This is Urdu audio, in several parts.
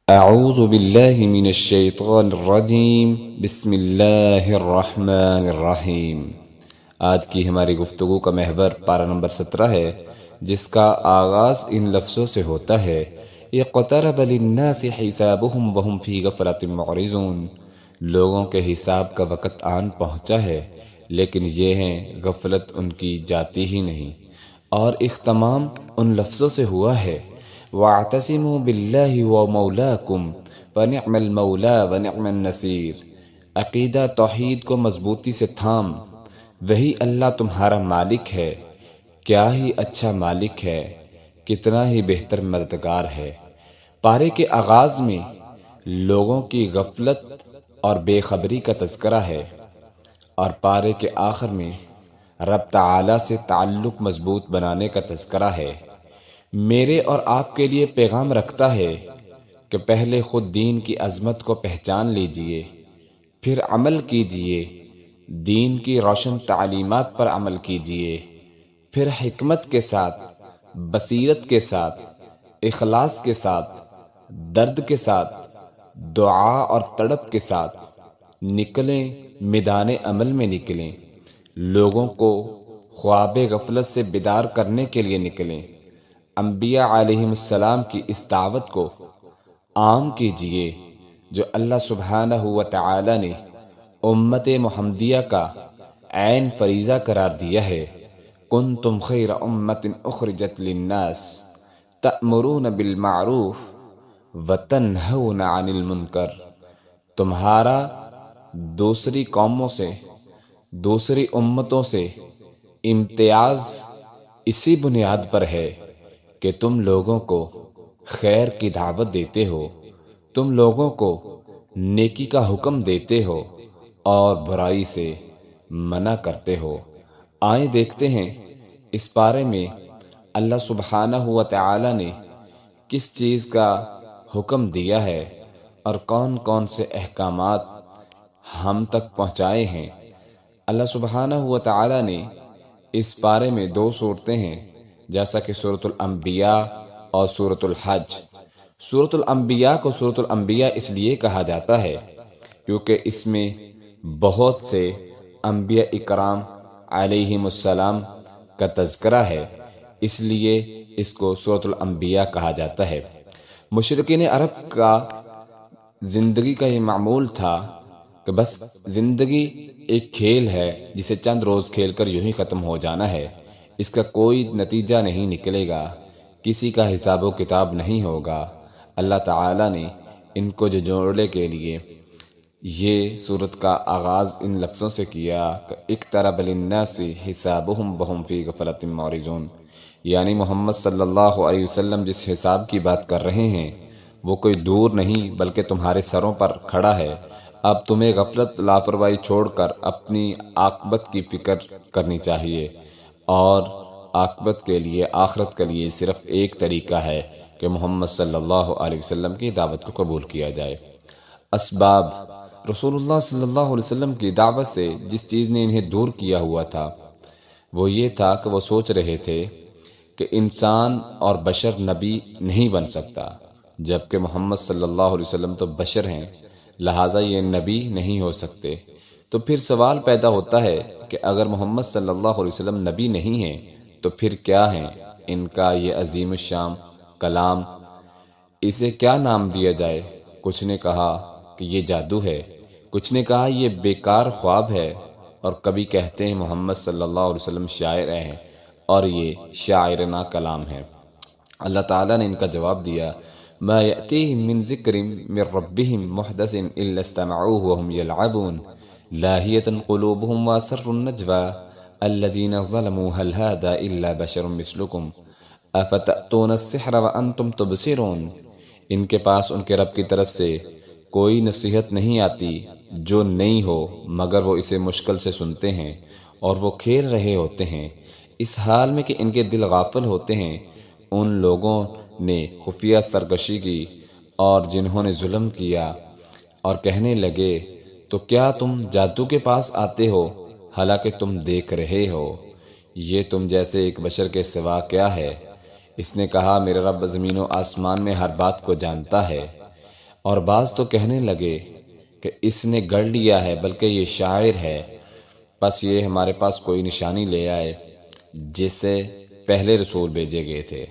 اعوذ باللہ من الشیطان الرجیم بسم اللہ الرحمن الرحیم۔ آج کی ہماری گفتگو کا محور پارہ نمبر 17 ہے، جس کا آغاز ان لفظوں سے ہوتا ہے: اقترب للناس حسابهم وهم فی غفلۃ معرضون۔ لوگوں کے حساب کا وقت آن پہنچا ہے، لیکن یہ ہیں غفلت ان کی جاتی ہی نہیں۔ اور اختتام ان لفظوں سے ہوا ہے: وَاعْتَصِمُوا بِاللَّهِ وَمَوْلَاكُمْ فَنِعْمَ الْمَوْلَىٰ وَنِعْمَ النَّصِيرُ۔ عقیدہ توحید کو مضبوطی سے تھام، وہی اللہ تمہارا مالک ہے، کیا ہی اچھا مالک ہے، کتنا ہی بہتر مددگار ہے۔ پارے کے آغاز میں لوگوں کی غفلت اور بے خبری کا تذکرہ ہے، اور پارے کے آخر میں رب تعالیٰ سے تعلق مضبوط بنانے کا تذکرہ ہے۔ میرے اور آپ کے لیے پیغام رکھتا ہے کہ پہلے خود دین کی عظمت کو پہچان لیجئے، پھر عمل کیجئے، دین کی روشن تعلیمات پر عمل کیجئے، پھر حکمت کے ساتھ، بصیرت کے ساتھ، اخلاص کے ساتھ، درد کے ساتھ، دعا اور تڑپ کے ساتھ نکلیں، میدان عمل میں نکلیں، لوگوں کو خواب غفلت سے بیدار کرنے کے لیے نکلیں۔ انبیاء علیہم السلام کی اس دعوت کو عام کیجئے جو اللہ سبحانہ و تعالی نے امت محمدیہ کا عین فریضہ قرار دیا ہے۔ کنتم خیر امت اخرجت للناس تأمرون بالمعروف وتنہون عن المنکر۔ تمہارا دوسری قوموں سے، دوسری امتوں سے امتیاز اسی بنیاد پر ہے کہ تم لوگوں کو خیر کی دعوت دیتے ہو، تم لوگوں کو نیکی کا حکم دیتے ہو اور برائی سے منع کرتے ہو۔ آئیں دیکھتے ہیں اس بارے میں اللہ سبحانہ و تعالی نے کس چیز کا حکم دیا ہے اور کون کون سے احکامات ہم تک پہنچائے ہیں۔ اللہ سبحانہ و تعالی نے اس بارے میں دو صورتیں ہیں، جیسا کہ سورۃ الانبیاء اور سورۃ الحج۔ سورۃ الانبیاء کو سورۃ الانبیاء اس لیے کہا جاتا ہے کیونکہ اس میں بہت سے انبیاء اکرام علیہم السلام کا تذکرہ ہے، اس لیے اس کو سورۃ الانبیاء کہا جاتا ہے۔ مشرکین عرب کا زندگی کا یہ معمول تھا کہ بس زندگی ایک کھیل ہے جسے چند روز کھیل کر یوں ہی ختم ہو جانا ہے، اس کا کوئی نتیجہ نہیں نکلے گا، کسی کا حساب و کتاب نہیں ہوگا۔ اللہ تعالیٰ نے ان کو جوڑنے کے لیے یہ صورت کا آغاز ان لفظوں سے کیا کہ اقترب للناس حسابهم وهم فی غفلۃ معرضون، یعنی محمد صلی اللہ علیہ وسلم جس حساب کی بات کر رہے ہیں وہ کوئی دور نہیں بلکہ تمہارے سروں پر کھڑا ہے۔ اب تمہیں غفلت، لاپرواہی چھوڑ کر اپنی عاقبت کی فکر کرنی چاہیے، اور عاقبت کے لیے، آخرت کے لیے صرف ایک طریقہ ہے کہ محمد صلی اللہ علیہ وسلم کی دعوت کو قبول کیا جائے۔ اسباب: رسول اللہ صلی اللہ علیہ وسلم کی دعوت سے جس چیز نے انہیں دور کیا ہوا تھا وہ یہ تھا کہ وہ سوچ رہے تھے کہ انسان اور بشر نبی نہیں بن سکتا، جبکہ محمد صلی اللہ علیہ وسلم تو بشر ہیں، لہٰذا یہ نبی نہیں ہو سکتے۔ تو پھر سوال پیدا ہوتا ہے کہ اگر محمد صلی اللہ علیہ وسلم نبی نہیں ہیں تو پھر کیا ہیں ان کا یہ عظیم الشان کلام؟ اسے کیا نام دیا جائے؟ کچھ نے کہا کہ یہ جادو ہے، کچھ نے کہا یہ بیکار خواب ہے، اور کبھی کہتے ہیں محمد صلی اللہ علیہ وسلم شاعر ہیں اور یہ شاعرانہ کلام ہے۔ اللہ تعالیٰ نے ان کا جواب دیا: ما یأتیہم من ذکر من ربہم محدث الا استمعوہ وہم یلعبون لاہیۃ قلوبہم واسروا النجوى الذین ظلموا هل هذا الا بشر مثلکم افتأتون السحر وانتم تبصرون۔ ان کے پاس ان کے رب کی طرف سے کوئی نصیحت نہیں آتی جو نئی ہو مگر وہ اسے مشکل سے سنتے ہیں اور وہ کھیل رہے ہوتے ہیں، اس حال میں کہ ان کے دل غافل ہوتے ہیں۔ ان لوگوں نے خفیہ سرکشی کی اور جنہوں نے ظلم کیا اور کہنے لگے تو کیا تم جادو کے پاس آتے ہو حالانکہ تم دیکھ رہے ہو، یہ تم جیسے ایک بشر کے سوا کیا ہے؟ اس نے کہا میرا رب زمین و آسمان میں ہر بات کو جانتا ہے۔ اور بعض تو کہنے لگے کہ اس نے گڑ لیا ہے، بلکہ یہ شاعر ہے، پس یہ ہمارے پاس کوئی نشانی لے آئے جس سے پہلے رسول بھیجے گئے تھے۔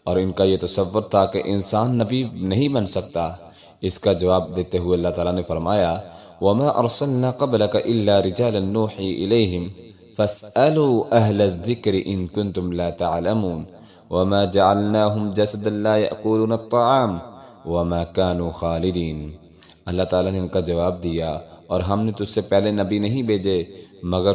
اور ان کا یہ تصور تھا کہ انسان نبی نہیں بن سکتا۔ اس کا جواب دیتے ہوئے اللہ تعالیٰ نے فرمایا وَمَا أَرْسَلْنَا قَبْلَكَ إِلَّا رِجَالًا نُوحِي إِلَيْهِمْ فَاسْأَلُوا أَهْلَ الذِّكْرِ إِن كُنتُمْ لَا تَعْلَمُونَ وَمَا جَعَلْنَاهُمْ جَسَدًا لَا يَأْكُلُونَ الطَّعَامَ وَمَا كَانُوا خَالِدِينَ۔ اللہ تعالیٰ نے ان کا جواب دیا اور ہم نے تجھ سے پہلے نبی نہیں بھیجے مگر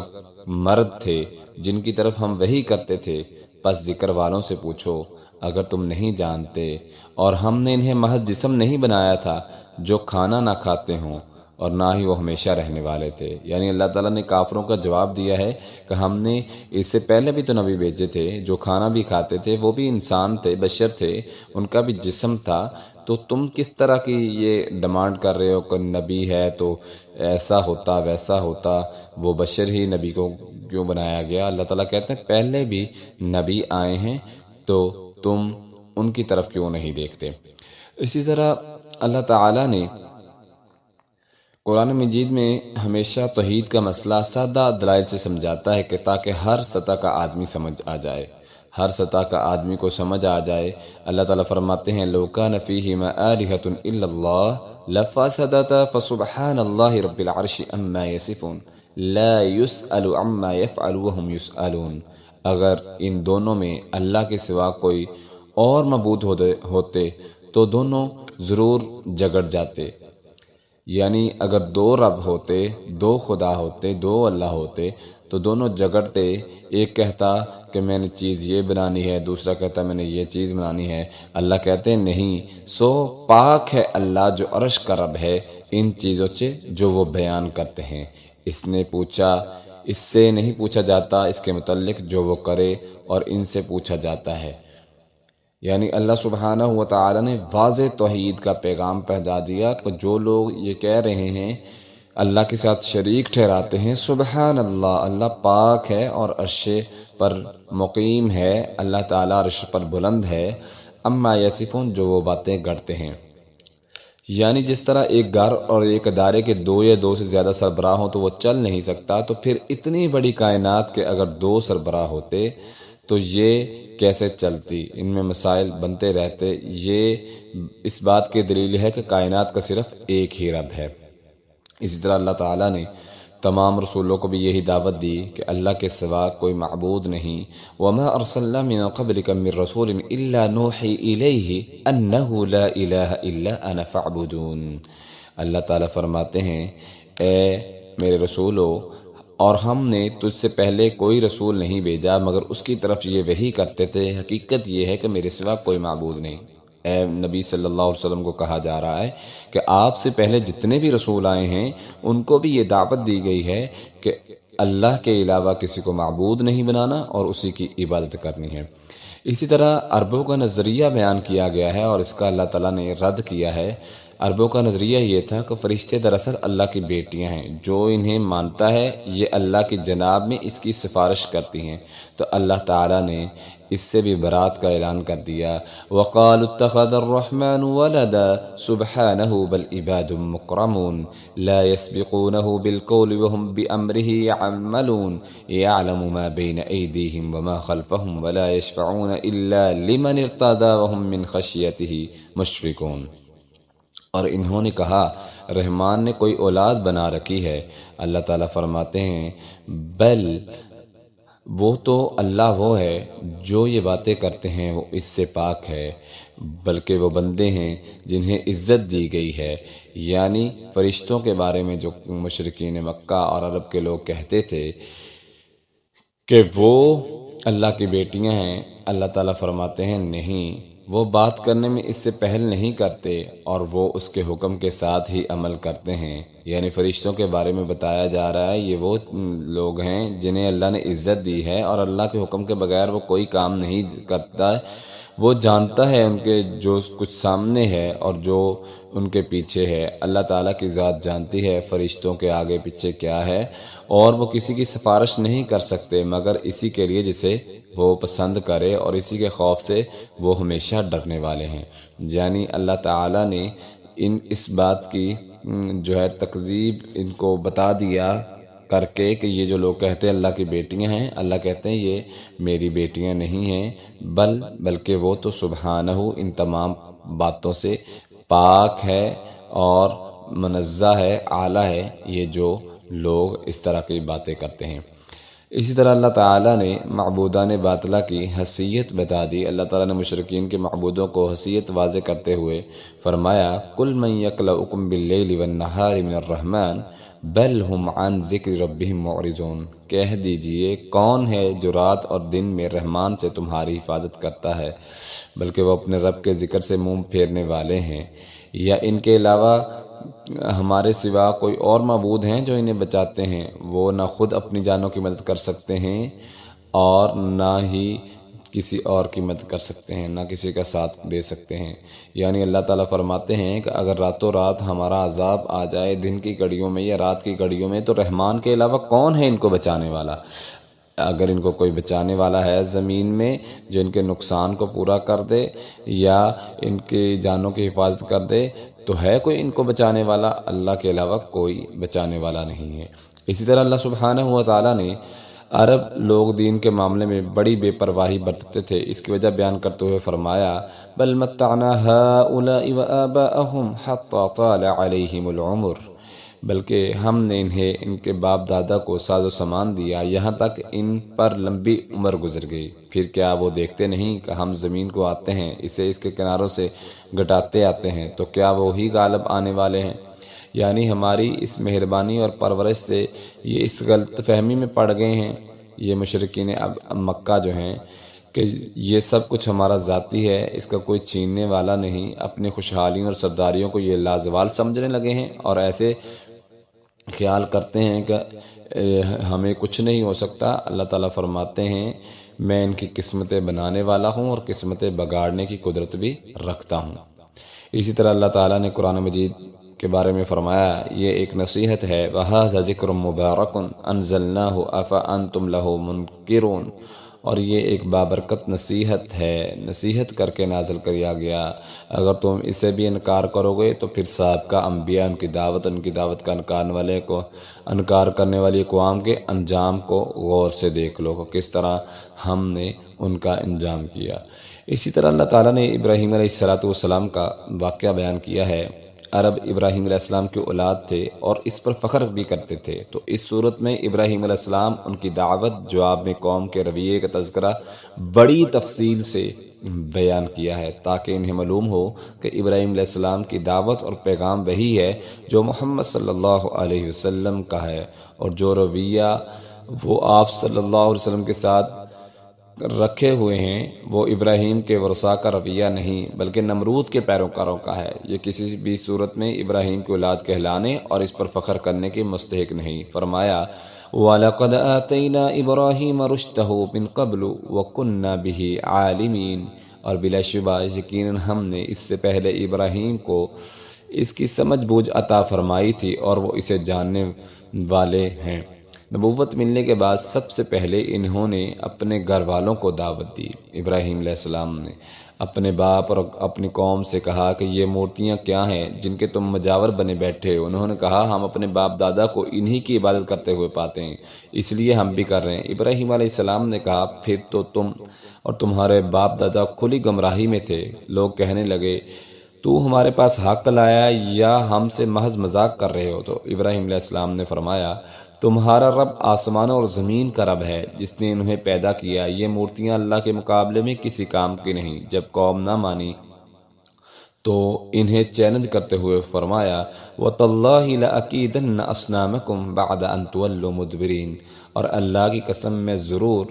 مرد تھے جن کی طرف ہم وحی کرتے تھے، پس ذکر والوں سے پوچھو اگر تم نہیں جانتے۔ اور ہم نے انہیں محض جسم نہیں بنایا تھا جو کھانا نہ کھاتے ہوں اور نہ ہی وہ ہمیشہ رہنے والے تھے۔ یعنی اللہ تعالیٰ نے کافروں کا جواب دیا ہے کہ ہم نے اس سے پہلے بھی تو نبی بھیجے تھے جو کھانا بھی کھاتے تھے، وہ بھی انسان تھے، بشر تھے، ان کا بھی جسم تھا، تو تم کس طرح کی یہ ڈیمانڈ کر رہے ہو کہ نبی ہے تو ایسا ہوتا ویسا ہوتا، وہ بشر ہی نبی کو کیوں بنایا گیا؟ اللہ تعالیٰ کہتے ہیں پہلے بھی نبی آئے ہیں تو تم ان کی طرف کیوں نہیں دیکھتے؟ اسی طرح اللہ تعالیٰ نے قرآن مجید میں ہمیشہ توحید کا مسئلہ سادہ دلائل سے سمجھاتا ہے کہ تاکہ ہر سطح کا آدمی سمجھ آ جائے، ہر سطح کا آدمی کو سمجھ آ جائے۔ اللہ تعالیٰ فرماتے ہیں لَوْ كَانَ فِيهِمَا آلِهَةٌ إِلَّا اللَّهُ لَفَسَدَتَا فَسُبْحَانَ اللَّهِ رَبِّ الْعَرْشِ عَمَّا يَصِفُونَ لَا يُسْأَلُ عَمَّا يَفْعَلُ وَهُمْ يُسْأَلُونَ۔ اگر ان دونوں میں اللہ کے سوا کوئی اور معبود ہوتے تو دونوں ضرور جگڑ جاتے۔ یعنی اگر دو رب ہوتے، دو خدا ہوتے، دو اللہ ہوتے تو دونوں جگڑتے، ایک کہتا کہ میں نے چیز یہ بنانی ہے، دوسرا کہتا میں نے یہ چیز بنانی ہے۔ اللہ کہتے ہیں نہیں، سو پاک ہے اللہ جو عرش کا رب ہے ان چیزوں سے جو وہ بیان کرتے ہیں۔ اس نے پوچھا، اس سے نہیں پوچھا جاتا اس کے متعلق جو وہ کرے، اور ان سے پوچھا جاتا ہے۔ یعنی اللہ سبحانہ و تعالی نے واضح توحید کا پیغام پہنچا دیا کہ جو لوگ یہ کہہ رہے ہیں اللہ کے ساتھ شریک ٹھہراتے ہیں، سبحان اللہ، اللہ پاک ہے اور عرش پر مقیم ہے، اللہ تعالیٰ عرش پر بلند ہے، اما یصفون، جو وہ باتیں گڑھتے ہیں۔ یعنی جس طرح ایک گھر اور ایک ادارے کے دو یا دو سے زیادہ سربراہ ہوں تو وہ چل نہیں سکتا، تو پھر اتنی بڑی کائنات کے اگر دو سربراہ ہوتے تو یہ کیسے چلتی؟ ان میں مسائل بنتے رہتے۔ یہ اس بات کی دلیل ہے کہ کائنات کا صرف ایک ہی رب ہے۔ اسی طرح اللہ تعالیٰ نے تمام رسولوں کو بھی یہی دعوت دی کہ اللہ کے سوا کوئی معبود نہیں۔ وَمَا أَرْسَلْنَا مِن قَبْلِكَ مِن رَسُولٍ إِلَّا نُوحِي إِلَيْهِ أَنَّهُ لَا إِلَهَ إِلَّا أَنَا فَاعْبُدُونِ۔ اللہ تعالیٰ فرماتے ہیں اے میرے رسولو، اور ہم نے تجھ سے پہلے کوئی رسول نہیں بھیجا مگر اس کی طرف یہ وحی کرتے تھے، حقیقت یہ ہے کہ میرے سوا کوئی معبود نہیں۔ اے نبی صلی اللہ علیہ وسلم کو کہا جا رہا ہے کہ آپ سے پہلے جتنے بھی رسول آئے ہیں ان کو بھی یہ دعوت دی گئی ہے کہ اللہ کے علاوہ کسی کو معبود نہیں بنانا اور اسی کی عبادت کرنی ہے۔ اسی طرح عربوں کا نظریہ بیان کیا گیا ہے اور اس کا اللہ تعالیٰ نے رد کیا ہے۔ عربوں کا نظریہ یہ تھا کہ فرشتے دراصل اللہ کی بیٹیاں ہیں، جو انہیں مانتا ہے یہ اللہ کی جناب میں اس کی سفارش کرتی ہیں، تو اللہ تعالیٰ نے اس سے بھی برات کا اعلان کر دیا۔ وَقَالُوا اتَّخَذَ الرَّحْمَنُ وَلَدًا سُبْحَانَهُ بَلْ عِبَادٌ مُّكْرَمُونَ لَا يَسْبِقُونَهُ بِالْقَوْلِ وَهُمْ بِأَمْرِهِ يَعْمَلُونَ يَعْلَمُ مَا بَيْنَ أَيْدِيهِمْ وَمَا خَلْفَهُمْ وَلَا يَشْفَعُونَ إِلَّا لِمَنِ ارْتَضَىٰ وَهُمْ مِنْ خَشْيَتِهِ مُشْفِقُونَ۔ اور انہوں نے کہا رحمان نے کوئی اولاد بنا رکھی ہے۔ اللہ تعالیٰ فرماتے ہیں بل، وہ تو اللہ وہ ہے جو یہ باتیں کرتے ہیں وہ اس سے پاک ہے، بلکہ وہ بندے ہیں جنہیں عزت دی گئی ہے۔ یعنی فرشتوں کے بارے میں جو مشرکین مکہ اور عرب کے لوگ کہتے تھے کہ وہ اللہ کی بیٹیاں ہیں، اللہ تعالیٰ فرماتے ہیں نہیں، وہ بات کرنے میں اس سے پہل نہیں کرتے اور وہ اس کے حکم کے ساتھ ہی عمل کرتے ہیں۔ یعنی فرشتوں کے بارے میں بتایا جا رہا ہے یہ وہ لوگ ہیں جنہیں اللہ نے عزت دی ہے اور اللہ کے حکم کے بغیر وہ کوئی کام نہیں کرتا ہے۔ وہ جانتا ہے ان کے جو کچھ سامنے ہے اور جو ان کے پیچھے ہے۔ اللہ تعالیٰ کی ذات جانتی ہے فرشتوں کے آگے پیچھے کیا ہے، اور وہ کسی کی سفارش نہیں کر سکتے مگر اسی کے لیے جسے وہ پسند کرے، اور اسی کے خوف سے وہ ہمیشہ ڈرنے والے ہیں۔ یعنی اللہ تعالیٰ نے اس بات کی جو ہے تکذیب ان کو بتا دیا کر کے کہ یہ جو لوگ کہتے ہیں اللہ کی بیٹیاں ہیں، اللہ کہتے ہیں یہ میری بیٹیاں نہیں ہیں، بلکہ وہ تو سبحانہ ان تمام باتوں سے پاک ہے اور منزہ ہے، اعلیٰ ہے یہ جو لوگ اس طرح کی باتیں کرتے ہیں۔ اسی طرح اللہ تعالیٰ نے معبودان باطلہ کی حیثیت بتا دی۔ اللہ تعالیٰ نے مشرکین کے معبودوں کو حیثیت واضح کرتے ہوئے فرمایا قُلْ مَنْ يَكْلَؤُكُمْ بِاللَّيْلِ وَالنَّهَارِ مِنَ الرَّحْمَنِ بَلْ هُمْ عَنْ ذِكْرِ رَبِّهِمْ مُعْرِضُونَ، کہہ دیجئے کون ہے جو رات اور دن میں رحمان سے تمہاری حفاظت کرتا ہے، بلکہ وہ اپنے رب کے ذکر سے منہ پھیرنے والے ہیں، یا ان کے علاوہ ہمارے سوا کوئی اور معبود ہیں جو انہیں بچاتے ہیں، وہ نہ خود اپنی جانوں کی مدد کر سکتے ہیں اور نہ ہی کسی اور کی مدد کر سکتے ہیں، نہ کسی کا ساتھ دے سکتے ہیں۔ یعنی اللہ تعالیٰ فرماتے ہیں کہ اگر راتوں رات ہمارا عذاب آ جائے دن کی گھڑیوں میں یا رات کی گھڑیوں میں، تو رحمان کے علاوہ کون ہے ان کو بچانے والا؟ اگر ان کو کوئی بچانے والا ہے زمین میں جو ان کے نقصان کو پورا کر دے یا ان کی جانوں کی حفاظت کر دے، تو ہے کوئی ان کو بچانے والا؟ اللہ کے علاوہ کوئی بچانے والا نہیں ہے۔ اسی طرح اللہ سبحانہ و تعالیٰ نے عرب لوگ دین کے معاملے میں بڑی بے پرواہی برتتے تھے، اس کی وجہ بیان کرتے ہوئے فرمایا بل متعنا هؤلاء وآباءهم حتى طال عليهم العمر، بلکہ ہم نے انہیں ان کے باپ دادا کو ساز و سامان دیا یہاں تک ان پر لمبی عمر گزر گئی، پھر کیا وہ دیکھتے نہیں کہ ہم زمین کو آتے ہیں، اسے اس کے کناروں سے گٹاتے آتے ہیں، تو کیا وہی غالب آنے والے ہیں؟ یعنی ہماری اس مہربانی اور پرورش سے یہ اس غلط فہمی میں پڑ گئے ہیں یہ مشرکین اب مکہ جو ہیں کہ یہ سب کچھ ہمارا ذاتی ہے، اس کا کوئی چھیننے والا نہیں، اپنی خوشحالیوں اور سرداریوں کو یہ لازوال سمجھنے لگے ہیں اور ایسے خیال کرتے ہیں کہ ہمیں کچھ نہیں ہو سکتا۔ اللہ تعالیٰ فرماتے ہیں میں ان کی قسمتیں بنانے والا ہوں اور قسمتیں بگاڑنے کی قدرت بھی رکھتا ہوں۔ اسی طرح اللہ تعالیٰ نے قرآن مجید کے بارے میں فرمایا یہ ایک نصیحت ہے وَهَذَا ذِكْرٌ مُبَارَكٌ أَنزَلْنَاهُ أَفَأَنْتُمْ لَهُ مُنْكِرُونَ، اور یہ ایک بابرکت نصیحت ہے، نصیحت کر کے نازل کیا گیا، اگر تم اسے بھی انکار کرو گے تو پھر سابقہ انبیاء ان کی دعوت کا انکار کرنے والی اقوام کے انجام کو غور سے دیکھ لو کہ کس طرح ہم نے ان کا انجام کیا۔ اسی طرح اللہ تعالیٰ نے ابراہیم علیہ السلام کا واقعہ بیان کیا ہے۔ عرب ابراہیم علیہ السلام کی اولاد تھے اور اس پر فخر بھی کرتے تھے، تو اس صورت میں ابراہیم علیہ السلام ان کی دعوت جواب میں قوم کے رویے کا تذکرہ بڑی تفصیل سے بیان کیا ہے تاکہ انہیں معلوم ہو کہ ابراہیم علیہ السلام کی دعوت اور پیغام وہی ہے جو محمد صلی اللہ علیہ وسلم کا ہے، اور جو رویہ وہ آپ صلی اللہ علیہ وسلم کے ساتھ رکھے ہوئے ہیں وہ ابراہیم کے ورثاء کا رویہ نہیں بلکہ نمرود کے پیروکاروں کا ہے۔ یہ کسی بھی صورت میں ابراہیم کی اولاد کہلانے اور اس پر فخر کرنے کے مستحق نہیں۔ فرمایا وَلَقَدْ آتَيْنَا إِبْرَاهِيمَ رُشْدَهُ مِنْ قَبْلُ وَكُنَّا بِهِ عَالِمِينَ، اور بلا شبہ یقیناً ہم نے اس سے پہلے ابراہیم کو اس کی سمجھ بوجھ عطا فرمائی تھی اور وہ اسے جاننے والے ہیں۔ نبوت ملنے کے بعد سب سے پہلے انہوں نے اپنے گھر والوں کو دعوت دی۔ ابراہیم علیہ السلام نے اپنے باپ اور اپنی قوم سے کہا کہ یہ مورتیاں کیا ہیں جن کے تم مجاور بنے بیٹھے ہو؟ انہوں نے کہا ہم اپنے باپ دادا کو انہی کی عبادت کرتے ہوئے پاتے ہیں، اس لیے ہم بھی کر رہے ہیں۔ ابراہیم علیہ السلام نے کہا پھر تو تم اور تمہارے باپ دادا کھلی گمراہی میں تھے۔ لوگ کہنے لگے تو ہمارے پاس حق لایا یا ہم سے محض مذاق کر رہے ہو؟ تو ابراہیم علیہ السلام نے فرمایا تمہارا رب آسمانوں اور زمین کا رب ہے جس نے انہیں پیدا کیا، یہ مورتیاں اللہ کے مقابلے میں کسی کام کی نہیں۔ جب قوم نہ مانی تو انہیں چیلنج کرتے ہوئے فرمایا وَتَاللَّهِ لَأَكِيدَنَّ أَصْنَامَكُمْ بَعْدَ أَن تُوَلُّوا مُدْبِرِينَ، اور اللہ کی قسم میں ضرور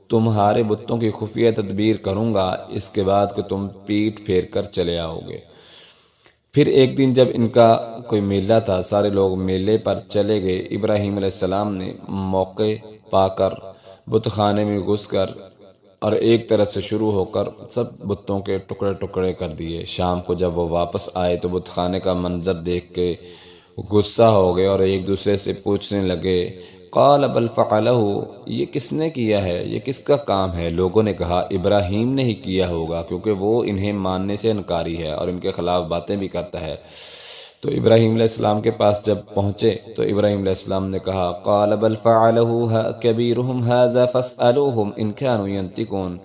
تمہارے بتوں کی خفیہ تدبیر کروں گا اس کے بعد کہ تم پیٹ پھیر کر چلے آؤ گے۔ پھر ایک دن جب ان کا کوئی میلہ تھا، سارے لوگ میلے پر چلے گئے۔ ابراہیم علیہ السلام نے موقع پا کر بت خانے میں گھس کر اور ایک طرف سے شروع ہو کر سب بتوں کے ٹکڑے ٹکڑے کر دیے۔ شام کو جب وہ واپس آئے تو بت خانے کا منظر دیکھ کے غصہ ہو گئے اور ایک دوسرے سے پوچھنے لگے قال بل فعلہ، یہ کس نے کیا ہے، یہ کس کا کام ہے؟ لوگوں نے کہا ابراہیم نے ہی کیا ہوگا، کیونکہ وہ انہیں ماننے سے انکاری ہے اور ان کے خلاف باتیں بھی کرتا ہے۔ تو ابراہیم علیہ السلام کے پاس جب پہنچے تو ابراہیم علیہ السلام نے کہا قال بل فعلہ کبیرہم ھذا فاسألوہم ان کانوا ینطقون،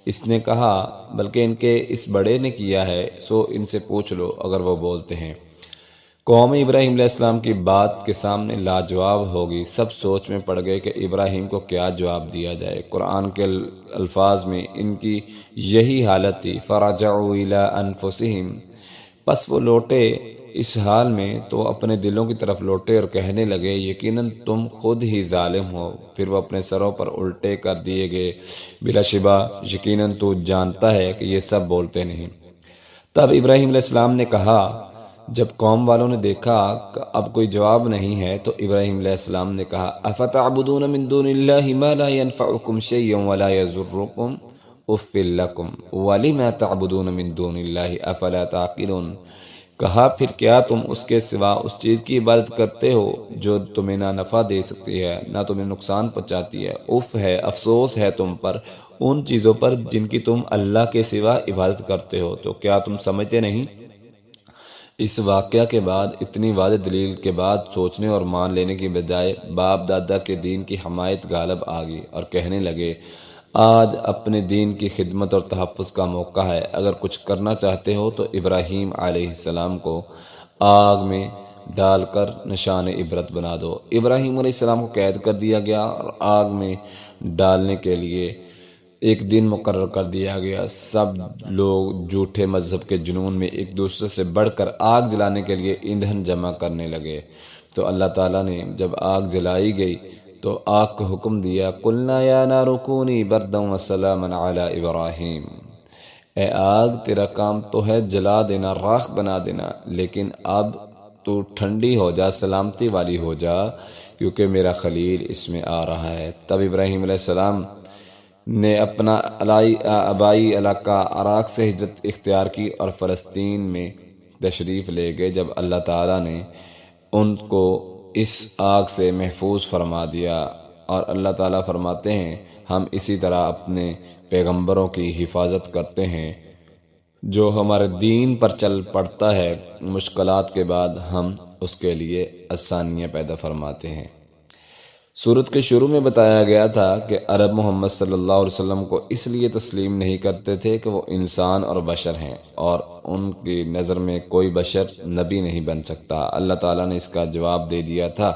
اس نے کہا بلکہ ان کے اس بڑے نے کیا ہے، سو ان سے پوچھ لو اگر وہ بولتے ہیں۔ قوم ابراہیم علیہ السلام کی بات کے سامنے لاجواب ہوگی، سب سوچ میں پڑ گئے کہ ابراہیم کو کیا جواب دیا جائے۔ قرآن کے الفاظ میں ان کی یہی حالت تھی، فرجعوا الی انفسہم، پس وہ لوٹے اس حال میں تو اپنے دلوں کی طرف لوٹے اور کہنے لگے یقیناً تم خود ہی ظالم ہو۔ پھر وہ اپنے سروں پر الٹے کر دیے گئے، بلا شبہ یقیناً تو جانتا ہے کہ یہ سب بولتے نہیں۔ تب ابراہیم علیہ السلام نے کہا، جب قوم والوں نے دیکھا کہ اب کوئی جواب نہیں ہے تو ابراہیم علیہ السلام نے کہا افتعبدون من دون اللہ ما لا ينفعکم شیئا ولا یضرکم اف لکم ولم تعبدون من دون اللہ افلا تعقلون، کہا پھر کیا تم اس کے سوا اس چیز کی عبادت کرتے ہو جو تمہیں نہ نفع دے سکتی ہے نہ تمہیں نقصان پہنچاتی ہے؟ اف ہے، افسوس ہے تم پر ان چیزوں پر جن کی تم اللہ کے سوا عبادت کرتے ہو، تو کیا تم سمجھتے نہیں؟ اس واقعہ کے بعد اتنی واضح دلیل کے بعد سوچنے اور مان لینے کی بجائے باپ دادا کے دین کی حمایت غالب آ گئی اور کہنے لگے آج اپنے دین کی خدمت اور تحفظ کا موقع ہے، اگر کچھ کرنا چاہتے ہو تو ابراہیم علیہ السلام کو آگ میں ڈال کر نشان عبرت بنا دو۔ ابراہیم علیہ السلام کو قید کر دیا گیا اور آگ میں ڈالنے کے لیے ایک دن مقرر کر دیا گیا۔ سب لوگ جھوٹے مذہب کے جنون میں ایک دوسرے سے بڑھ کر آگ جلانے کے لیے ایندھن جمع کرنے لگے۔ تو اللہ تعالیٰ نے جب آگ جلائی گئی تو آگ کو حکم دیا قلنا یا نار کونی بردا وسلاما علی ابراہیم، اے آگ تیرا کام تو ہے جلا دینا، راکھ بنا دینا، لیکن اب تو ٹھنڈی ہو جا، سلامتی والی ہو جا، کیونکہ میرا خلیل اس میں آ رہا ہے۔ تب ابراہیم علیہ السلام نے اپنا آبائی علاقہ عراق سے ہجرت اختیار کی اور فلسطین میں تشریف لے گئے، جب اللہ تعالیٰ نے ان کو اس آگ سے محفوظ فرما دیا۔ اور اللہ تعالیٰ فرماتے ہیں ہم اسی طرح اپنے پیغمبروں کی حفاظت کرتے ہیں، جو ہمارے دین پر چل پڑتا ہے مشکلات کے بعد ہم اس کے لیے آسانیاں پیدا فرماتے ہیں۔ سورت کے شروع میں بتایا گیا تھا کہ عرب محمد صلی اللہ علیہ وسلم کو اس لیے تسلیم نہیں کرتے تھے کہ وہ انسان اور بشر ہیں اور ان کی نظر میں کوئی بشر نبی نہیں بن سکتا۔ اللہ تعالیٰ نے اس کا جواب دے دیا تھا،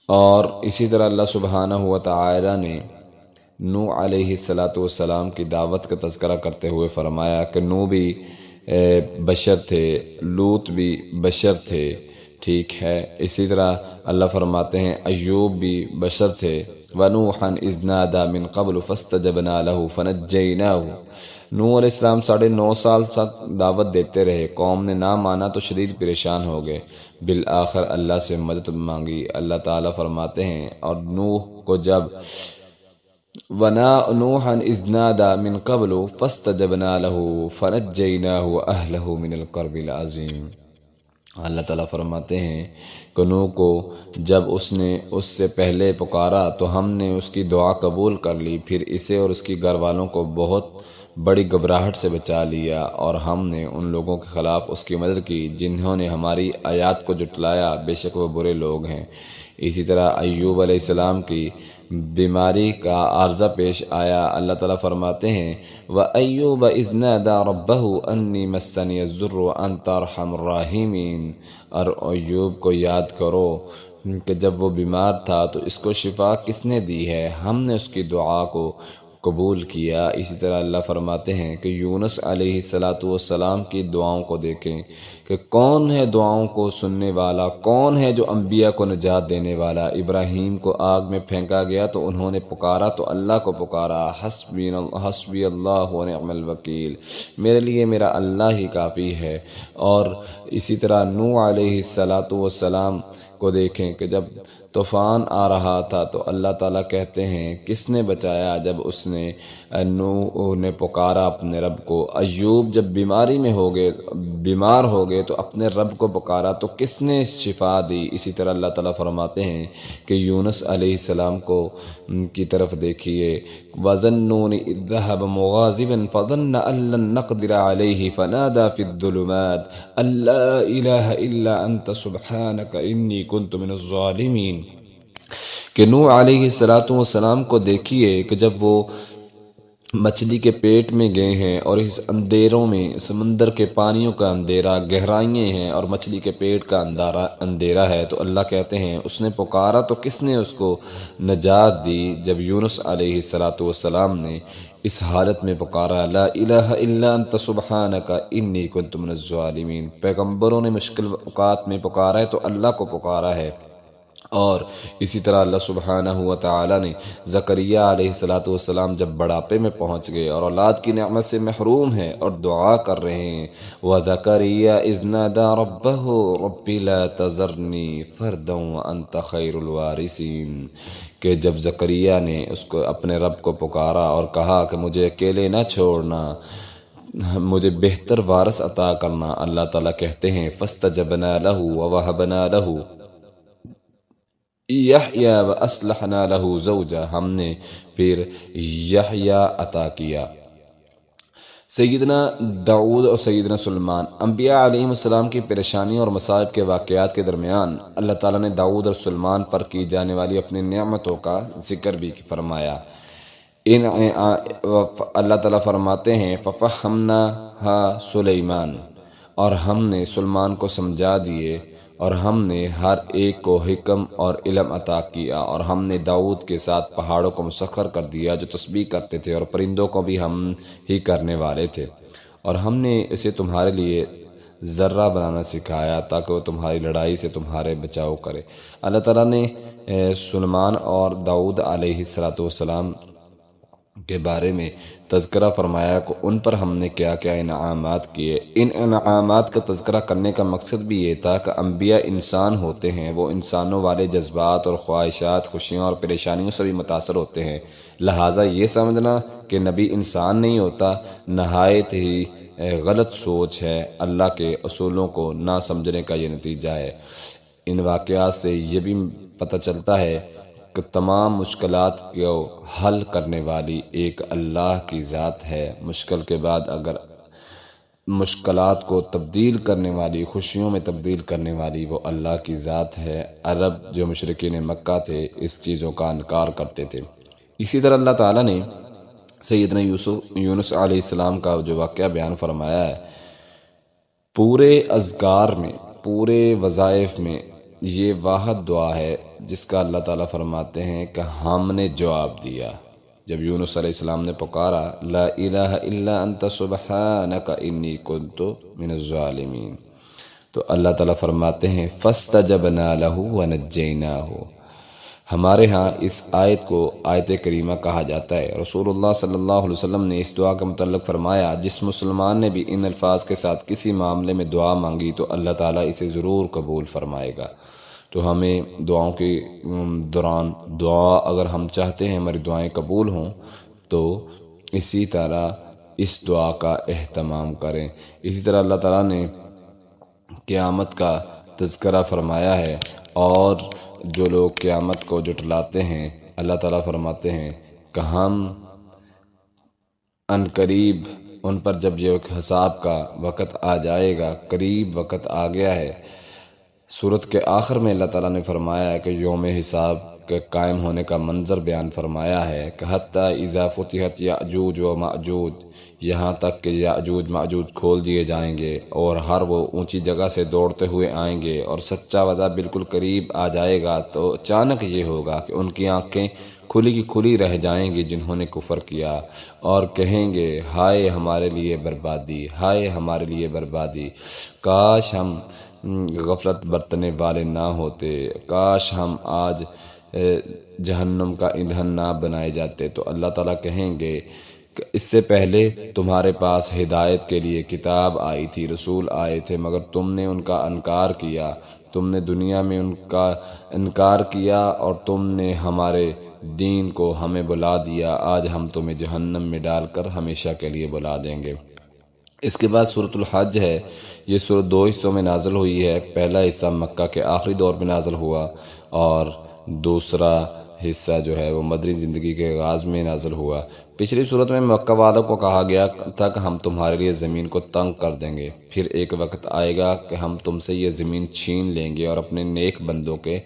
اور اسی طرح اللہ سبحانہ و تعالیٰ نے نوح علیہ السلام کی دعوت کا تذکرہ کرتے ہوئے فرمایا کہ نوح بھی بشر تھے، لوط بھی بشر تھے، ٹھیک ہے۔ اسی طرح اللہ فرماتے ہیں ایوب بھی بشر تھے، وَنُوحًا إِذْ نَادَى مِن قَبْلُ فَاسْتَجَبْنَا لَهُ فَنَجَّيْنَاهُ، نوح علیہ السلام 9.5 سال تک دعوت دیتے رہے، قوم نے نہ مانا تو شدید پریشان ہو گئے، بالآخر اللہ سے مدد مانگی۔ اللہ تعالیٰ فرماتے ہیں اور نوح کو جب وَنُوحًا إِذْ نَادَى مِن قَبْلُ فَاسْتَجَبْنَا لَهُ فَنَجَّيْنَاهُ وَأَهْلَهُ مِنَ الْكَرْبِ الْعَظِيمِ۔ اللہ تعالیٰ فرماتے ہیں کہ نوح کو جب اس نے اس سے پہلے پکارا تو ہم نے اس کی دعا قبول کر لی، پھر اسے اور اس کی گھر والوں کو بہت بڑی گھبراہٹ سے بچا لیا، اور ہم نے ان لوگوں کے خلاف اس کی مدد کی جنہوں نے ہماری آیات کو جھٹلایا، بے شک وہ برے لوگ ہیں۔ اسی طرح ایوب علیہ السلام کی بیماری کا عارضہ پیش آیا، اللہ تعالیٰ فرماتے ہیں وَأَيُّوبَ إِذْ نَادَى رَبَّهُ أَنِّي مَسَّنِيَ الضُّرُّ وَأَنْتَ أَرْحَمُ الرَّاحِمِينَ، اور ایوب کو یاد کرو کہ جب وہ بیمار تھا تو اس کو شفا کس نے دی ہے، ہم نے اس کی دعا کو قبول کیا۔ اسی طرح اللہ فرماتے ہیں کہ یونس علیہ السلام کی دعاؤں کو دیکھیں کہ کون ہے دعاؤں کو سننے والا، کون ہے جو انبیاء کو نجات دینے والا۔ ابراہیم کو آگ میں پھینکا گیا تو انہوں نے پکارا تو اللہ کو پکارا، حسبی اللہ و نعم الوکیل، میرے لیے میرا اللہ ہی کافی ہے۔ اور اسی طرح نوح علیہ السلام کو دیکھیں کہ جب طوفان آ رہا تھا تو اللہ تعالیٰ کہتے ہیں کس نے بچایا؟ جب اس نے نوح نے پکارا اپنے رب کو، ایوب جب بیمار ہو گئے تو اپنے رب کو پکارا تو کس نے شفا دی؟ اسی طرح اللہ تعالیٰ فرماتے ہیں کہ یونس علیہ السلام کی طرف دیکھیے، وَظَنُّونِ إِذْ ذَهَبَ مُغَاضِبًا فَظَنَّ أَن لَّن نَّقْدِرَ عَلَيْهِ فَنَادَىٰ فِي الظُّلُمَاتِ أَن لَّا إِلَٰهَ إِلَّا أَنتَ سُبْحَانَكَ إِنِّي كُنتُ مِنَ الظَّالِمِينَ کہ نوح علیہ السلام کو دیکھیے کہ جب وہ مچھلی کے پیٹ میں گئے ہیں اور اس اندھیروں میں سمندر کے پانیوں کا اندھیرا، گہرائیاں ہیں اور مچھلی کے پیٹ کا اندھیرا ہے، تو اللہ کہتے ہیں اس نے پکارا تو کس نے اس کو نجات دی؟ جب یونس علیہ السلام نے اس حالت میں پکارا، لا الہ الا انت سبحانک انی کنت من الظالمین۔ پیغمبروں نے مشکل اوقات میں پکارا ہے تو اللہ کو پکارا ہے، اور اسی طرح اللہ سبحانہ و تعالی نے زکریا علیہ السلام جب بڑھاپے میں پہنچ گئے اور اولاد کی نعمت سے محروم ہیں اور دعا کر رہے ہیں، وَزَكَرِيَّا إِذْ نَادَىٰ رَبَّهُ رَبِّ لَا تَذَرْنِي فَرْدًا وَأَنْتَ خَيْرُ الْوَارِثِينَ کہ جب زکریا نے اس کو اپنے رب کو پکارا اور کہا کہ مجھے اکیلے نہ چھوڑنا، مجھے بہتر وارث عطا کرنا، اللہ تعالیٰ کہتے ہیں فَاسْتَجَبْنَا لَهُ وَوَهَبْنَا لَهُ یحییٰ وَأَصْلَحْنَا لَهُ زَوْجَهُ، ہم نے پھر یحییٰ عطا کیا۔ سیدنا داؤد اور سیدنا سلیمان، انبیاء علیہ السلام کی پریشانی اور مصائب کے واقعات کے درمیان اللہ تعالیٰ نے داؤد اور سلیمان پر کی جانے والی اپنی نعمتوں کا ذکر بھی فرمایا۔ اللہ تعالیٰ فرماتے ہیں فَفَهَّمْنَاهَا سُلَيْمَانَ، اور ہم نے سلیمان کو سمجھا دیے اور ہم نے ہر ایک کو حکم اور علم عطا کیا، اور ہم نے داؤد کے ساتھ پہاڑوں کو مسخر کر دیا جو تسبیح کرتے تھے، اور پرندوں کو بھی ہم ہی کرنے والے تھے، اور ہم نے اسے تمہارے لیے ذرہ بنانا سکھایا تاکہ وہ تمہاری لڑائی سے تمہارے بچاؤ کرے۔ اللہ تعالیٰ نے سلیمان اور داؤد علیہ السلام کے بارے میں تذکرہ فرمایا کہ ان پر ہم نے کیا کیا انعامات کیے۔ ان انعامات کا تذکرہ کرنے کا مقصد بھی یہ تھا کہ انبیاء انسان ہوتے ہیں، وہ انسانوں والے جذبات اور خواہشات، خوشیوں اور پریشانیوں سے بھی متاثر ہوتے ہیں، لہٰذا یہ سمجھنا کہ نبی انسان نہیں ہوتا نہایت ہی غلط سوچ ہے، اللہ کے اصولوں کو نہ سمجھنے کا یہ نتیجہ ہے۔ ان واقعات سے یہ بھی پتہ چلتا ہے کہ تمام مشکلات کو حل کرنے والی ایک اللہ کی ذات ہے۔ مشکل کے بعد اگر مشکلات کو تبدیل کرنے والی، خوشیوں میں تبدیل کرنے والی وہ اللہ کی ذات ہے۔ عرب جو مشرکین مکہ تھے اس چیزوں کا انکار کرتے تھے۔ اسی طرح اللہ تعالیٰ نے سیدنا یونس علیہ السلام کا جو واقعہ بیان فرمایا ہے، پورے اذکار میں، پورے وظائف میں یہ واحد دعا ہے جس کا اللہ تعالیٰ فرماتے ہیں کہ ہم نے جواب دیا۔ جب یونس علیہ السلام نے پکارا لا الہ الا انت سبحانک انی کنت من الظالمین، تو اللہ تعالیٰ فرماتے ہیں فاستجبنا لہ ونجیناہ۔ ہمارے ہاں اس آیت کو آیت کریمہ کہا جاتا ہے۔ رسول اللہ صلی اللہ علیہ وسلم نے اس دعا کے متعلق فرمایا، جس مسلمان نے بھی ان الفاظ کے ساتھ کسی معاملے میں دعا مانگی تو اللہ تعالیٰ اسے ضرور قبول فرمائے گا۔ تو ہمیں دعاؤں کے دوران دعا اگر ہم چاہتے ہیں ہماری دعائیں قبول ہوں تو اسی طرح اس دعا کا اہتمام کریں۔ اسی طرح اللہ تعالیٰ نے قیامت کا تذکرہ فرمایا ہے، اور جو لوگ قیامت کو جھٹلاتے ہیں اللہ تعالیٰ فرماتے ہیں کہ ہم ان قریب ان پر جب یہ حساب کا وقت آ جائے گا، قریب وقت آ گیا ہے۔ سورت کے آخر میں اللہ تعالیٰ نے فرمایا ہے کہ یوم حساب کے قائم ہونے کا منظر بیان فرمایا ہے کہ حتیٰ اذا فتحت یأجوج و مأجوج، یہاں تک کہ یأجوج مأجوج کھول دیے جائیں گے اور ہر وہ اونچی جگہ سے دوڑتے ہوئے آئیں گے اور سچا وعدہ بالکل قریب آ جائے گا، تو اچانک یہ ہوگا کہ ان کی آنکھیں کھلی کی کھلی رہ جائیں گی جنہوں نے کفر کیا، اور کہیں گے ہائے ہمارے لیے بربادی، ہائے ہمارے لیے بربادی، کاش ہم غفلت برتنے والے نہ ہوتے، کاش ہم آج جہنم کا ایندھن نہ بنائے جاتے۔ تو اللہ تعالیٰ کہیں گے اس سے پہلے تمہارے پاس ہدایت کے لیے کتاب آئی تھی، رسول آئے تھے، مگر تم نے ان کا انکار کیا۔ تم نے دنیا میں ان کا انکار کیا اور تم نے ہمارے دین کو ہمیں بلا دیا۔ آج ہم تمہیں جہنم میں ڈال کر ہمیشہ کے لیے بلا دیں گے۔ اس کے بعد سورۃ الحج ہے۔ یہ سورۃ دو حصوں میں نازل ہوئی ہے۔ پہلا حصہ مکہ کے آخری دور میں نازل ہوا اور دوسرا حصہ جو ہے وہ مدنی زندگی کے آغاز میں نازل ہوا۔ پچھلی صورت میں مکہ والوں کو کہا گیا تھا کہ ہم تمہارے لیے زمین کو تنگ کر دیں گے، پھر ایک وقت آئے گا کہ ہم تم سے یہ زمین چھین لیں گے اور اپنے نیک بندوں کے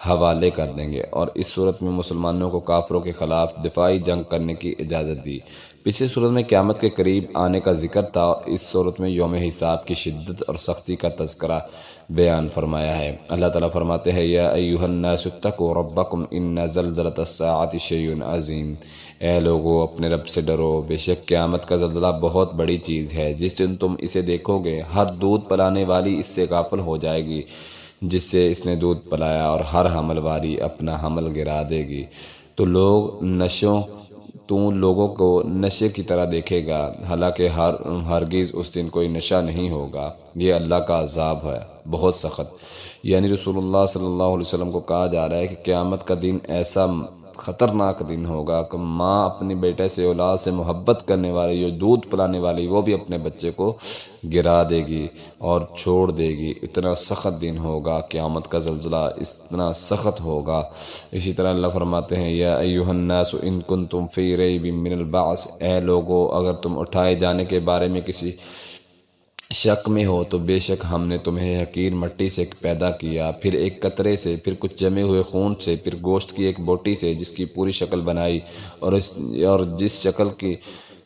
حوالے کر دیں گے۔ اور اس صورت میں مسلمانوں کو کافروں کے خلاف دفاعی جنگ کرنے کی اجازت دی۔ پچھلی صورت میں قیامت کے قریب آنے کا ذکر تھا اور اس صورت میں یوم حساب کی شدت اور سختی کا تذکرہ بیان فرمایا ہے۔ اللہ تعالیٰ فرماتے ہیں یا ایھا الناس اتقوا ربکم ان زلزلۃ الساعۃ شیء عظیم، اے لوگو اپنے رب سے ڈرو، بے شک قیامت کا زلزلہ بہت بڑی چیز ہے۔ جس دن تم اسے دیکھو گے ہر دودھ پلانے والی اس سے غافل ہو جائے گی جس سے اس نے دودھ پلایا، اور ہر حمل والی اپنا حمل گرا دے گی۔ تو لوگوں کو نشے کی طرح دیکھے گا، حالانکہ ہرگز اس دن کوئی نشہ نہیں ہوگا۔ یہ اللہ کا عذاب ہے بہت سخت۔ یعنی رسول اللہ صلی اللہ علیہ وسلم کو کہا جا رہا ہے کہ قیامت کا دن ایسا خطرناک دن ہوگا کہ ماں اپنے بیٹے سے، اولاد سے محبت کرنے والی، جو دودھ پلانے والی، وہ بھی اپنے بچے کو گرا دے گی اور چھوڑ دے گی۔ اتنا سخت دن ہوگا قیامت کا زلزلہ، اتنا سخت ہوگا۔ اسی طرح اللہ فرماتے ہیں یا ایھا الناس ان کنتم فی ریب من البعث، اے لوگو اگر تم اٹھائے جانے کے بارے میں کسی شک میں ہو تو بے شک ہم نے تمہیں حقیر مٹی سے پیدا کیا، پھر ایک قطرے سے، پھر کچھ جمے ہوئے خون سے، پھر گوشت کی ایک بوٹی سے، جس کی پوری شکل بنائی، اور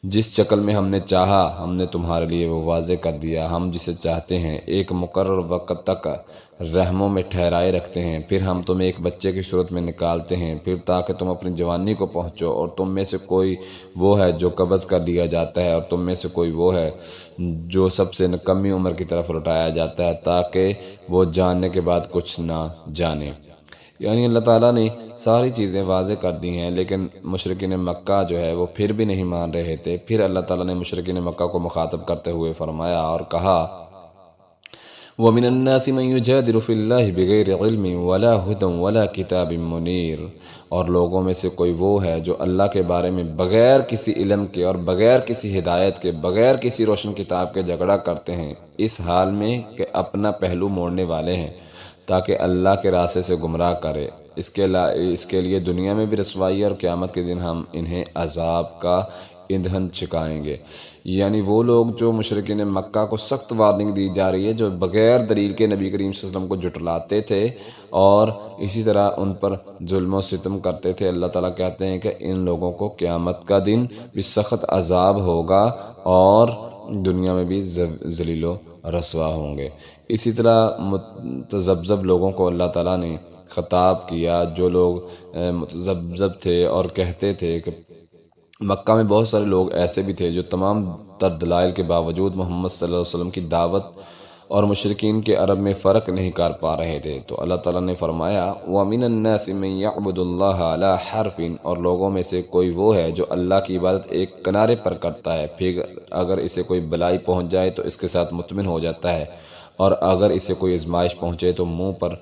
جس شکل میں ہم نے چاہا ہم نے تمہارے لیے وہ واضح کر دیا۔ ہم جسے چاہتے ہیں ایک مقرر وقت تک رحموں میں ٹھہرائے رکھتے ہیں، پھر ہم تمہیں ایک بچے کی صورت میں نکالتے ہیں، پھر تاکہ تم اپنی جوانی کو پہنچو، اور تم میں سے کوئی وہ ہے جو قبض کر لیا جاتا ہے، اور تم میں سے کوئی وہ ہے جو سب سے کمی عمر کی طرف لوٹایا جاتا ہے، تاکہ وہ جاننے کے بعد کچھ نہ جانے۔ یعنی اللہ تعالیٰ نے ساری چیزیں واضح کر دی ہیں، لیکن مشرکین مکہ جو ہے وہ پھر بھی نہیں مان رہے تھے۔ پھر اللہ تعالیٰ نے مشرکین مکہ کو مخاطب کرتے ہوئے فرمایا اور کہا وَمِنَ النَّاسِ مَن يُجَادِلُ فِي اللَّهِ بِغَيْرِ عِلْمٍ وَلَا هُدًى وَلَا كِتَابٍ مُنِيرٍ، اور لوگوں میں سے کوئی وہ ہے جو اللہ کے بارے میں بغیر کسی علم کے اور بغیر کسی ہدایت کے، بغیر کسی روشن کتاب کے جھگڑا کرتے ہیں، اس حال میں کہ اپنا پہلو موڑنے والے ہیں، تاکہ اللہ کے راستے سے گمراہ کرے۔ اس کے لیے دنیا میں بھی رسوائی، اور قیامت کے دن ہم انہیں عذاب کا ایندھن چھکائیں گے۔ یعنی وہ لوگ جو مشرکین مکہ کو سخت وارننگ دی جا رہی ہے، جو بغیر دلیل کے نبی کریم صلی اللہ علیہ وسلم کو جھٹلاتے تھے اور اسی طرح ان پر ظلم و ستم کرتے تھے، اللہ تعالیٰ کہتے ہیں کہ ان لوگوں کو قیامت کا دن بھی سخت عذاب ہوگا اور دنیا میں بھی ذلیل و رسوا ہوں گے۔ اسی طرح متذبذب لوگوں کو اللہ تعالیٰ نے خطاب کیا، جو لوگ متذبذب تھے اور کہتے تھے کہ مکہ میں بہت سارے لوگ ایسے بھی تھے جو تمام تر دلائل کے باوجود محمد صلی اللہ علیہ وسلم کی دعوت اور مشرکین کے عرب میں فرق نہیں کر پا رہے تھے، تو اللہ تعالیٰ نے فرمایا وَمِنَ النَّاسِ مَن يَعْبُدُ اللَّهَ عَلَى حَرْفٍ، اور لوگوں میں سے کوئی وہ ہے جو اللہ کی عبادت ایک کنارے پر کرتا ہے، پھر اگر اسے کوئی بلائی پہنچ جائے تو اس کے ساتھ مطمئن ہو جاتا ہے، اور اگر اسے کوئی آزمائش پہنچے تو منہ پر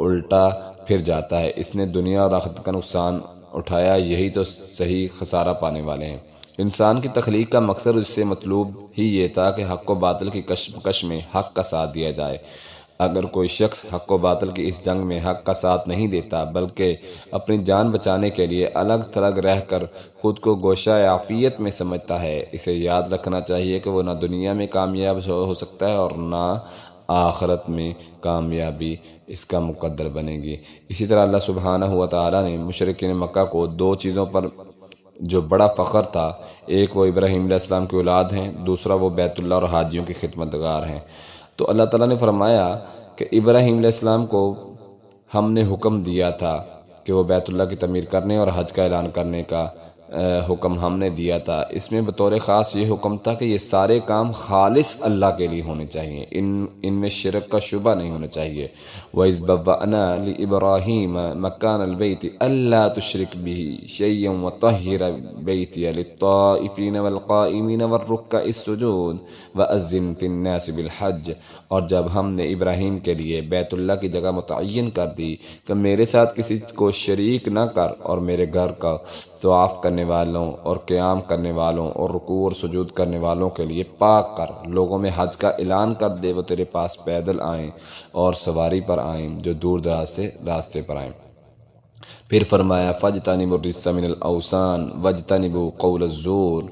الٹا پھر جاتا ہے۔ اس نے دنیا اور آخرت کا نقصان اٹھایا، یہی تو صحیح خسارہ پانے والے ہیں۔ انسان کی تخلیق کا مقصد اس سے مطلوب ہی یہ تھا کہ حق و باطل کی کشمکش میں حق کا ساتھ دیا جائے۔ اگر کوئی شخص حق و باطل کی اس جنگ میں حق کا ساتھ نہیں دیتا بلکہ اپنی جان بچانے کے لیے الگ تھلگ رہ کر خود کو گوشہ عافیت میں سمجھتا ہے، اسے یاد رکھنا چاہیے کہ وہ نہ دنیا میں کامیاب ہو سکتا ہے اور نہ آخرت میں کامیابی اس کا مقدر بنے گی۔ اسی طرح اللہ سبحانہ و تعالیٰ نے مشرکین مکہ کو دو چیزوں پر جو بڑا فخر تھا، ایک وہ ابراہیم علیہ السلام کی اولاد ہیں، دوسرا وہ بیت اللہ اور حاجیوں کی خدمت گار ہیں۔ تو اللہ تعالیٰ نے فرمایا کہ ابراہیم علیہ السلام کو ہم نے حکم دیا تھا کہ وہ بیت اللہ کی تعمیر کرنے اور حج کا اعلان کرنے کا حکم ہم نے دیا تھا، اس میں بطور خاص یہ حکم تھا کہ یہ سارے کام خالص اللہ کے لیے ہونے چاہیے، ان میں شرک کا شبہ نہیں ہونا چاہیے۔ وَإِذْ بَوَّأْنَا لِإِبْرَاهِيمَ مَكَانَ الْبَيْتِ أَلَّا تُشْرِكْ بِهِ شَيْئًا وَطَهِّرْ بَيْتِيَ لِلطَّائِفِينَ وَالْقَائِمِينَ وَالرُّكَّعِ السُّجُودِ وَأَذِّنْ فِي النَّاسِ بِالْحَجِّ، اور جب ہم نے ابراہیم کے لیے بیت اللہ کی جگہ متعین کر دی کہ میرے ساتھ کسی کو شریک نہ کر، اور میرے گھر کا طواف کرنے والوں اور قیام کرنے والوں اور رکوع اور سجود کرنے والوں کے لیے پاک کر، لوگوں میں حج کا اعلان کر دے، وہ تیرے پاس پیدل آئیں اور سواری پر آئیں، جو دور دراز سے راستے پر آئیں۔ پھر فرمایا فَاجْتَنِبُوا الرِّجْسَ مِنَ الْأَوْثَانِ وَاجْتَنِبُوا قَوْلَ الزُّورِ،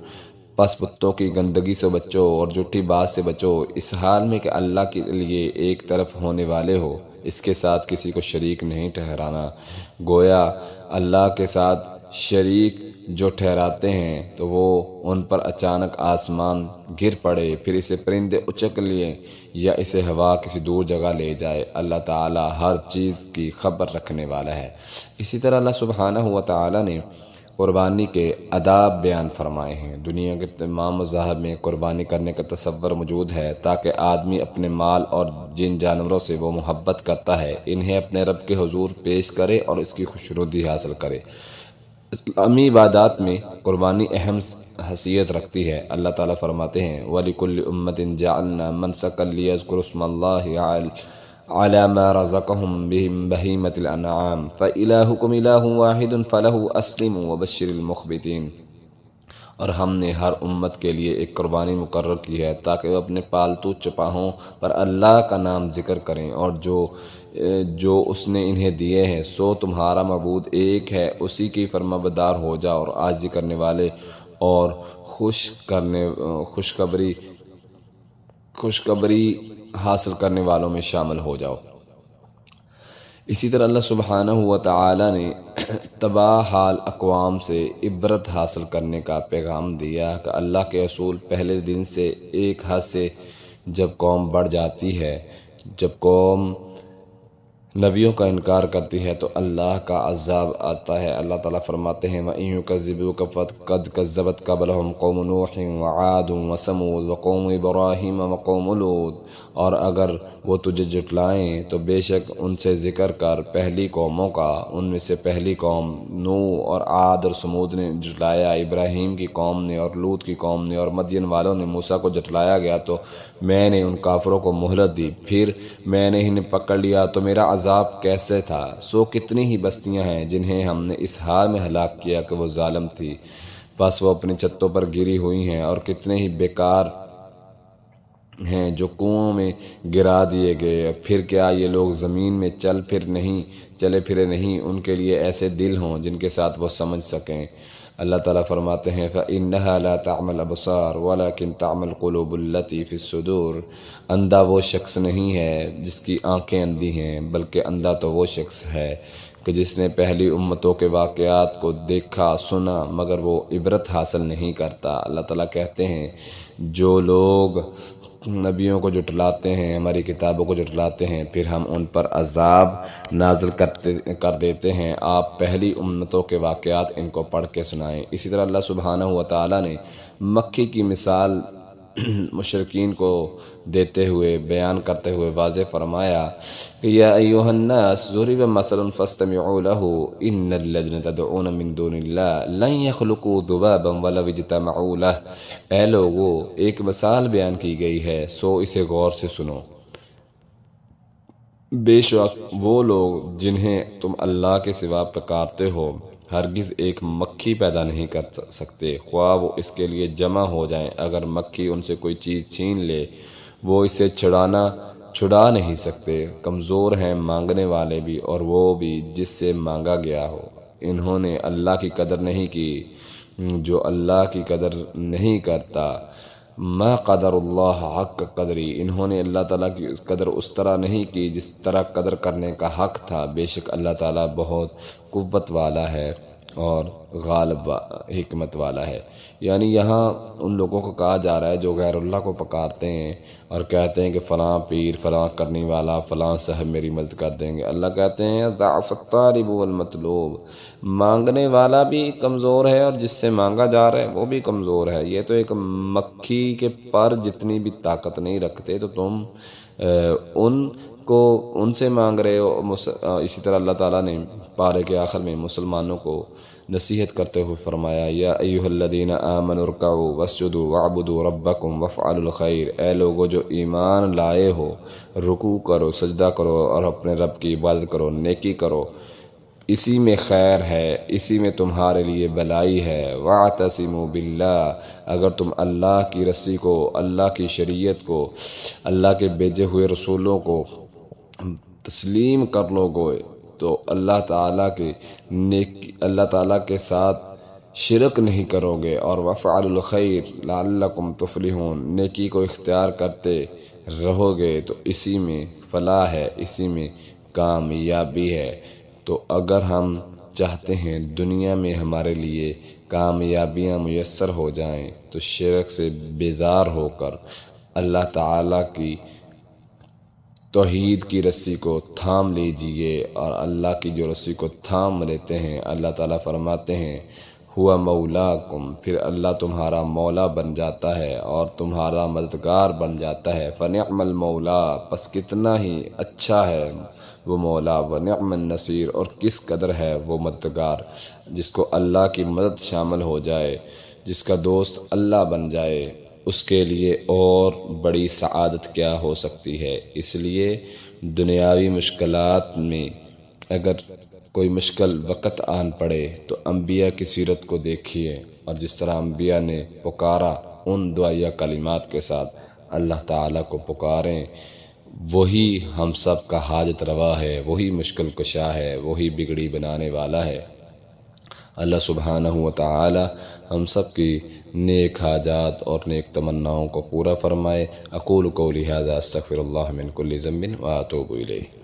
پس بتوں کی گندگی سے بچو اور جھوٹی بات سے بچو، اس حال میں کہ اللہ کے لیے ایک طرف ہونے والے ہو، اس کے ساتھ کسی کو شریک نہیں ٹھہرانا۔ گویا اللہ کے ساتھ شریک جو ٹھہراتے ہیں تو وہ ان پر اچانک آسمان گر پڑے، پھر اسے پرندے اچک لیں یا اسے ہوا کسی دور جگہ لے جائے، اللہ تعالیٰ ہر چیز کی خبر رکھنے والا ہے۔ اسی طرح اللہ سبحانہ و تعالیٰ نے قربانی کے آداب بیان فرمائے ہیں۔ دنیا کے تمام مذاہب میں قربانی کرنے کا تصور موجود ہے تاکہ آدمی اپنے مال اور جن جانوروں سے وہ محبت کرتا ہے انہیں اپنے رب کے حضور پیش کرے اور اس کی خوشنودی حاصل کرے۔ اسلامی عبادات میں قربانی اہم حیثیت رکھتی ہے۔ اللہ تعالیٰ فرماتے ہیں وَلِكُلِّ أُمَّةٍ جَعَلْنَا مَنْسَكًا لِيَذْكُرُوا اسْمَ اللَّهِ عَلَى مَا رَزَقَهُم مِّن بَهِيمَةِ الْأَنْعَامِ فَإِلَٰهُكُمْ إِلَٰهٌ وَاحِدٌ فَلَهُ أَسْلِمُوا وَبَشِّرِ الْمُخْبِتِينَ، اور ہم نے ہر امت کے لیے ایک قربانی مقرر کی ہے تاکہ وہ اپنے پالتو چپاہوں پر اللہ کا نام ذکر کریں، اور جو اس نے انہیں دیے ہیں، سو تمہارا معبود ایک ہے، اسی کی فرما بردار ہو جاؤ اور عاجزی کرنے والے اور خوشخبری حاصل کرنے والوں میں شامل ہو جاؤ۔ اسی طرح اللہ سبحانہ و تعالیٰ نے تباہ حال اقوام سے عبرت حاصل کرنے کا پیغام دیا کہ اللہ کے اصول پہلے دن سے ایک حد سے جب قوم بڑھ جاتی ہے، جب قوم نبیوں کا انکار کرتی ہے تو اللہ کا عذاب آتا ہے۔ اللہ تعالیٰ فرماتے ہیں وَإِن يُكَذِّبُوكَ فَقَدْ كَذَّبَتْ قَبْلَهُمْ قَوْمُ نُوحٍ وَعَادٌ وَثَمُودُ وَقَوْمُ إِبْرَاهِيمَ وَقَوْمُ لُوط، اور اگر وہ تجھے جھٹلائیں تو بے شک ان سے ذکر کر پہلی قوموں کا، ان میں سے پہلی قوم نوح اور عاد اور ثمود نے جھٹلایا، ابراہیم کی قوم نے اور لوط کی قوم نے اور مدین والوں نے موسیٰ کو جھٹلایا گیا تو میں نے ان کافروں کو مہلت دی، پھر میں نے انہیں پکڑ لیا تو میرا عذاب کیسے تھا۔ سو کتنی ہی بستیاں ہیں جنہیں ہم نے اس حال میں ہلاک کیا کہ وہ ظالم تھی، بس وہ اپنی چھتوں پر گری ہوئی ہیں، اور کتنے ہی بیکار ہیں جو کنوؤں میں گرا دیے گئے۔ پھر کیا یہ لوگ زمین میں چلے پھرے نہیں، ان کے لیے ایسے دل ہوں جن کے ساتھ وہ سمجھ سکیں۔ اللہ تعالیٰ فرماتے ہیں فَإِنَّهَا لَا تَعْمَى الْأَبْصَارُ وَلَكِنْ تَعْمَى الْقُلُوبُ الَّتِي فِي الصُّدُورِ، اندھا وہ شخص نہیں ہے جس کی آنکھیں اندھی ہیں، بلکہ اندھا تو وہ شخص ہے کہ جس نے پہلی امتوں کے واقعات کو دیکھا سنا مگر وہ عبرت حاصل نہیں کرتا۔ اللہ تعالیٰ کہتے ہیں جو لوگ نبیوں کو جھٹلاتے ہیں، ہماری کتابوں کو جھٹلاتے ہیں، پھر ہم ان پر عذاب نازل کر دیتے ہیں، آپ پہلی امتوں کے واقعات ان کو پڑھ کے سنائیں۔ اسی طرح اللہ سبحانہ و تعالیٰ نے مکھی کی مثال مشرکین کو دیتے ہوئے بیان کرتے ہوئے واضح فرمایا کہ یا ایھا الناس ضرب مثل فاستمعوا له ان الذين تدعون من دون الله لن يخلقوا ذبابا ولو اجتمعوا له، اے لوگو ایک مثال بیان کی گئی ہے سو اسے غور سے سنو، بے شک وہ لوگ جنہیں تم اللہ کے سوا پکارتے ہو ہرگز ایک مکھی پیدا نہیں کر سکتے، خواہ وہ اس کے لیے جمع ہو جائیں، اگر مکھی ان سے کوئی چیز چھین لے وہ اسے چھڑا نہیں سکتے، کمزور ہیں مانگنے والے بھی اور وہ بھی جس سے مانگا گیا ہو۔ انہوں نے اللہ کی قدر نہیں کی جو اللہ کی قدر نہیں کرتا، ما قدر اللہ حق قدری، انہوں نے اللہ تعالیٰ کی قدر اس طرح نہیں کی جس طرح قدر کرنے کا حق تھا، بے شک اللہ تعالیٰ بہت قوت والا ہے اور غالب حکمت والا ہے۔ یعنی یہاں ان لوگوں کو کہا جا رہا ہے جو غیر اللہ کو پکارتے ہیں اور کہتے ہیں کہ فلاں پیر، فلاں کرنے والا، فلاں صاحب میری مدد کر دیں گے۔ اللہ کہتے ہیں ضعف الطالب والمطلوب، مانگنے والا بھی کمزور ہے اور جس سے مانگا جا رہا ہے وہ بھی کمزور ہے۔ یہ تو ایک مکھی کے پر جتنی بھی طاقت نہیں رکھتے، تو تم ان سے مانگ رہے ہو۔ اسی طرح اللہ تعالیٰ نے پارے کے آخر میں مسلمانوں کو نصیحت کرتے ہوئے فرمایا یا ایھا الذین آمنوا ارکعوا واسجدوا واعبدوا ربکم وافعلوا الخیر، اے لوگو جو ایمان لائے ہو، رکوع کرو، سجدہ کرو اور اپنے رب کی عبادت کرو، نیکی کرو، اسی میں خیر ہے، اسی میں تمہارے لیے بلائی ہے۔ واعتصموا باللہ، اگر تم اللہ کی رسی کو، اللہ کی شریعت کو، اللہ کے بھیجے ہوئے رسولوں کو تسلیم کر لو گے تو اللہ تعالیٰ کے ساتھ شرک نہیں کرو گے، اور وفعلوا الخیر لعلکم تفلحون، نیکی کو اختیار کرتے رہو گے تو اسی میں فلاح ہے، اسی میں کامیابی ہے۔ تو اگر ہم چاہتے ہیں دنیا میں ہمارے لیے کامیابیاں میسر ہو جائیں تو شرک سے بیزار ہو کر اللہ تعالیٰ کی توحید کی رسی کو تھام لیجئے، اور اللہ کی جو رسی کو تھام لیتے ہیں اللہ تعالیٰ فرماتے ہیں ہوا مولاکم، پھر اللہ تمہارا مولا بن جاتا ہے اور تمہارا مددگار بن جاتا ہے۔ فنعم المولا، پس کتنا ہی اچھا ہے وہ مولا، ونعم النصیر، اور کس قدر ہے وہ مددگار۔ جس کو اللہ کی مدد شامل ہو جائے، جس کا دوست اللہ بن جائے، اس کے لیے اور بڑی سعادت کیا ہو سکتی ہے۔ اس لیے دنیاوی مشکلات میں اگر کوئی مشکل وقت آن پڑے تو انبیاء کی سیرت کو دیکھیے، اور جس طرح انبیاء نے پکارا ان دعائیہ کلمات کے ساتھ اللہ تعالیٰ کو پکاریں، وہی ہم سب کا حاجت روا ہے، وہی مشکل کشا ہے، وہی بگڑی بنانے والا ہے۔ اللہ سبحانہ و تعالی ہم سب کی نیک حاجات اور نیک تمناؤں کو پورا فرمائے۔ اقول قولی ھذا استغفر اللہ من کل ذنب واتوب الیہ۔